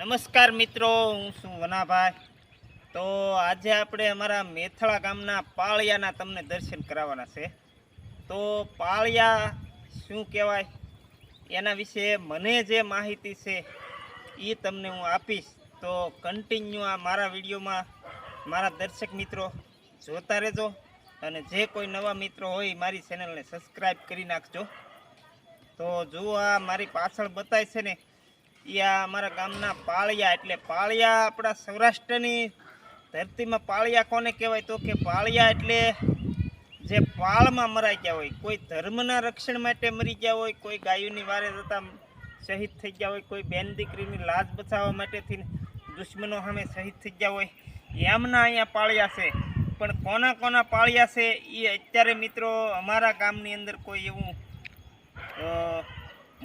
નમસ્કાર મિત્રો, હું છું વનાભાઈ. તો આજે આપણે અમારા મેથળા ગામના પાળિયાના તમને દર્શન કરાવવાના છે. તો પાળિયા શું કહેવાય એના વિશે મને જે માહિતી છે એ તમને હું આપીશ. તો કન્ટિન્યુ આ મારા વિડીયોમાં મારા દર્શક મિત્રો જોતા રહેજો, અને જે કોઈ નવા મિત્રો હોય મારી ચેનલને સબસ્ક્રાઈબ કરી નાખજો. તો જુઓ, આ મારી પાછળ બતાય છે ને, એ અમારા ગામના પાળિયા. એટલે પાળિયા આપણા સૌરાષ્ટ્રની ધરતીમાં પાળિયા કોને કહેવાય? તો કે પાળિયા એટલે જે પાળમાં મરાઈ ગયા હોય, કોઈ ધર્મના રક્ષણ માટે મરી ગયા હોય, કોઈ ગાયોની વારે જતા શહીદ થઈ ગયા હોય, કોઈ બેન દીકરીની લાજ બચાવવા માટેથી દુશ્મનો સામે શહીદ થઈ ગયા હોય, એમના અહીંયા પાળિયા છે. પણ કોના કોના પાળિયા છે એ અત્યારે મિત્રો અમારા ગામની અંદર કોઈ એવું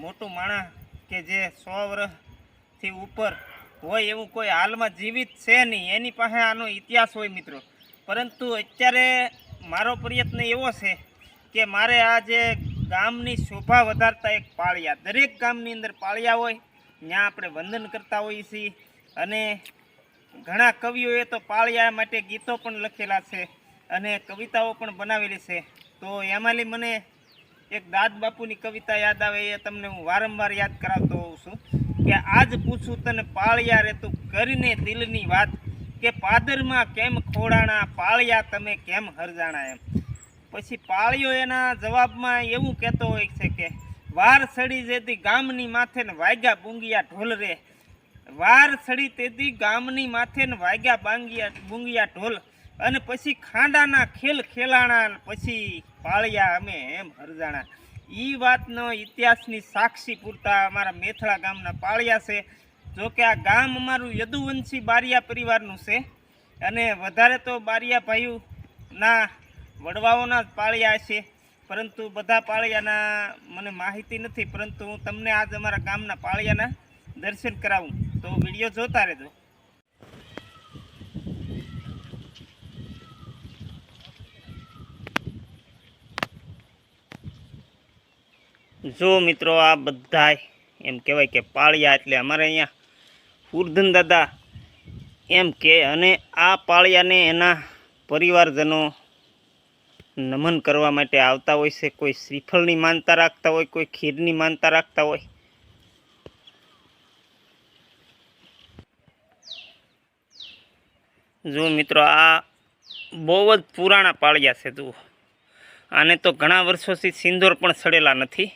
મોટું માણસ કે જે 100 વર્ષથી ઉપર હોય એવું કોઈ હાલમાં જીવિત છે નહીં, એની પાસે આનો ઇતિહાસ હોય મિત્રો. પરંતુ અત્યારે મારો પ્રયત્ન એવો છે કે મારે આ જે ગામની શોભા વધારતા એક પાળિયા, દરેક ગામની અંદર પાળિયા હોય, ત્યાં આપણે વંદન કરતા હોઈએ છીએ. અને ઘણા કવિઓએ તો પાળિયા માટે ગીતો પણ લખેલા છે અને કવિતાઓ પણ બનાવેલી છે. તો એમાંની મને એક દાદ બાપુની કવિતા યાદ આવે, એ તમને હું વારંવાર યાદ કરાવતો હોઉં છું કે આજ પૂછું તને પાળિયા રે તું કરીને દિલની વાત, કે પાદરમાં કેમ ખોડાણા પાળિયા તમે કેમ હરજાણા. એમ પછી પાળિયો એના જવાબમાં એવું કહેતો હોય છે કે વાર સડી જેથી ગામની માથે ને વાગ્યા બુંગિયા ઢોલ રે, વાર સડી તેથી ગામની માથે ને વાગ્યા બુંગિયા ઢોલ, અને પછી ખાંડાના ખેલ ખેલાણા, પછી પાળિયા અમે એમ હરજાણા. એ વાતનો ઇતિહાસની સાક્ષી પૂરતા અમારા મેથળા ગામના પાળિયા છે. જોકે આ ગામ અમારું યદુવંશી બારિયા પરિવારનું છે, અને વધારે તો બારિયા ભાઈઓના વડવાઓના જ પાળિયા છે. પરંતુ બધા પાળિયાના મને માહિતી નથી, પરંતુ હું તમને આજ અમારા ગામના પાળિયાના દર્શન કરાવું. તો વિડીયો જોતા રહેજો. જો મિત્રો, આ બધા એમ કહેવાય કે પાળિયા એટલે અમારે અહીંયા ઉર્ધન દાદા એમ કે, અને આ પાળિયાને એના પરિવારજનો નમન કરવા માટે આવતા હોય છે. કોઈ શ્રીફળની માનતા રાખતા હોય, કોઈ ખીરની માનતા રાખતા હોય. જો મિત્રો, આ બહુ જ પુરાણા પાળિયા છે. જુઓ, આને તો ઘણા વર્ષોથી સિંદૂર પણ સડેલા નથી.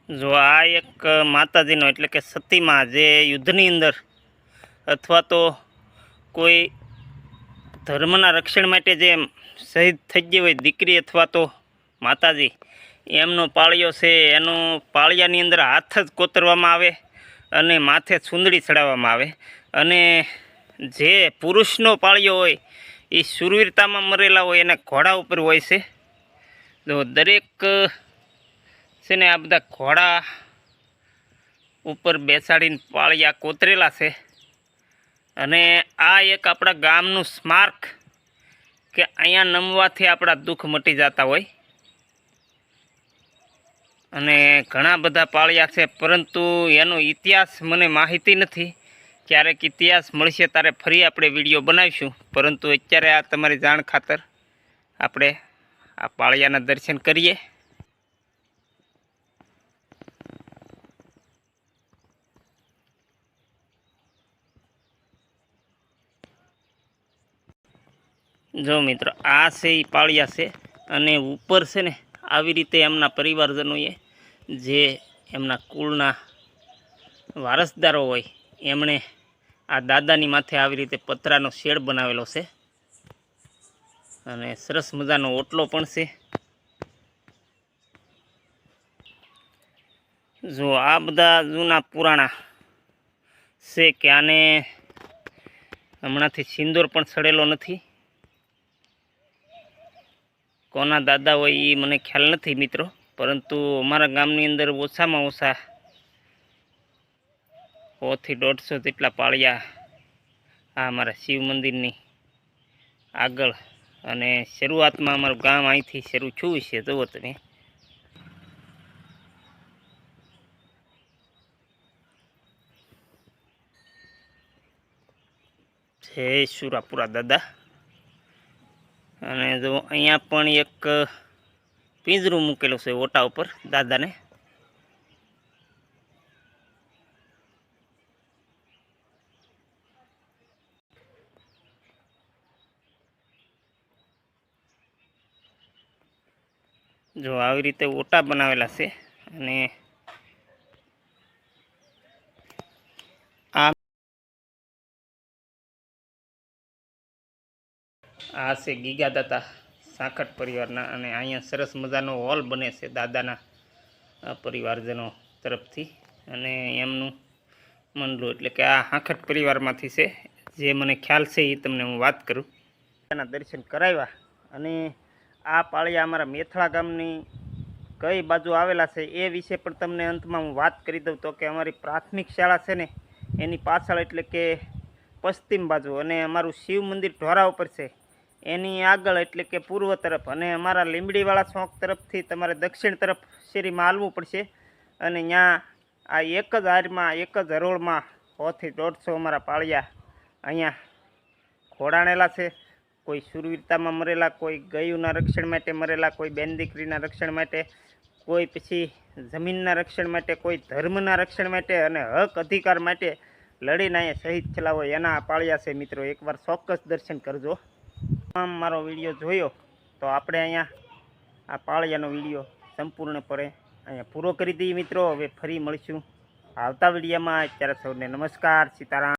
જો આ એક માતાજીનો એટલે કે સતીમાં, જે યુદ્ધની અંદર અથવા તો કોઈ ધર્મના રક્ષણ માટે જે શહીદ થઈ ગઈ હોય દીકરી અથવા તો માતાજી, એમનો પાળિયો છે. એનો પાળિયાની અંદર હાથ જ કોતરવામાં આવે અને માથે ચૂંદડી ચડાવવામાં આવે. અને જે પુરુષનો પાળિયો હોય એ શૂરવીરતામાં મરેલા હોય, એના ઘોડા ઉપર હોય છે. તો દરેક છે ને આ બધા ઘોડા ઉપર બેસાડીને પાળિયા કોતરેલા છે. અને આ એક આપણા ગામનું સ્મારક, કે અહીંયા નમવાથી આપણા દુઃખ મટી જતા હોય. અને ઘણા બધા પાળિયા છે, પરંતુ એનો ઇતિહાસ મને માહિતી નથી. ક્યારેક ઇતિહાસ મળશે ત્યારે ફરી આપણે વિડીયો બનાવીશું. પરંતુ અત્યારે આ તમારી જાણ ખાતર આપણે આ પાળિયાના દર્શન કરીએ. જો મિત્રો, આ છે એ પાળિયા છે. અને ઉપર છે ને આવી રીતે એમના પરિવારજનોએ, જે એમના કુળના વારસદારો હોય, એમણે આ દાદાની માથે આવી રીતે પતરાનો શેડ બનાવેલો છે. અને સરસ મજાનો ઓટલો પણ છે. જો આ બધા જૂના પુરાણા છે, કે આને હમણાંથી સિંદૂર પણ સડેલો નથી. કોના દાદા હોય એ મને ખ્યાલ નથી મિત્રો, પરંતુ અમારા ગામની અંદર ઓછામાં ઓછા 100 થી 150 જેટલા પાળિયા આ અમારા શિવ મંદિરની આગળ, અને શરૂઆતમાં અમારું ગામ અહીંથી શરૂ થયું છે. જુઓ તમે, જય સુરાપુરા દાદા. અને જો અહીંયા પણ એક પિંજરું મૂકેલું છે ઓટા ઉપર દાદાને. જો આવી રીતે ઓટા બનાવેલા છે. અને આ છે ગીગા દાદા સાખટ પરિવારના. અને અહીંયા સરસ મજાનો હોલ બને છે દાદાના પરિવારજનો તરફથી. અને એમનું મંડળું એટલે કે આ સાખટ પરિવારમાંથી છે. જે મને ખ્યાલ છે એ તમને હું વાત કરું. એના દર્શન કરાવ્યા. અને આ પાળિયા અમારા મેથળા ગામની કઈ બાજુ આવેલા છે એ વિશે પણ તમને અંતમાં હું વાત કરી દઉં. તો કે અમારી પ્રાથમિક શાળા છે ને એની પાછળ એટલે કે પશ્ચિમ બાજુ, અને અમારું શિવ મંદિર ઢોરા ઉપર છે એની આગળ એટલે કે પૂર્વ તરફ, અને અમારા લીંબડીવાળા ચોક તરફથી તમારે દક્ષિણ તરફ શેરીમાં હાલવું પડશે. અને ત્યાં આ એક જ હારમાં એક જ હરોળમાં 100 થી 150 અમારા પાળિયા અહીંયા ખોડાણેલા છે. કોઈ શૂરવીરતામાં મરેલા, કોઈ ગયુંના રક્ષણ માટે મરેલા, કોઈ બેન દીકરીના રક્ષણ માટે, કોઈ પછી જમીનના રક્ષણ માટે, કોઈ ધર્મના રક્ષણ માટે અને હક અધિકાર માટે લડીને અહીંયા શહીદ થયેલા હોય એના પાળિયા છે. મિત્રો એકવાર ચોક્કસ દર્શન કરજો. મારો વિડીયો જોયો તો આપણે અહીંયા આ પાળિયાનો વિડીયો સંપૂર્ણપણે અહીંયા પૂરો કરી દઈએ મિત્રો. હવે ફરી મળીશું આવતા વિડીયોમાં. અત્યારે સૌને નમસ્કાર, સીતારામ.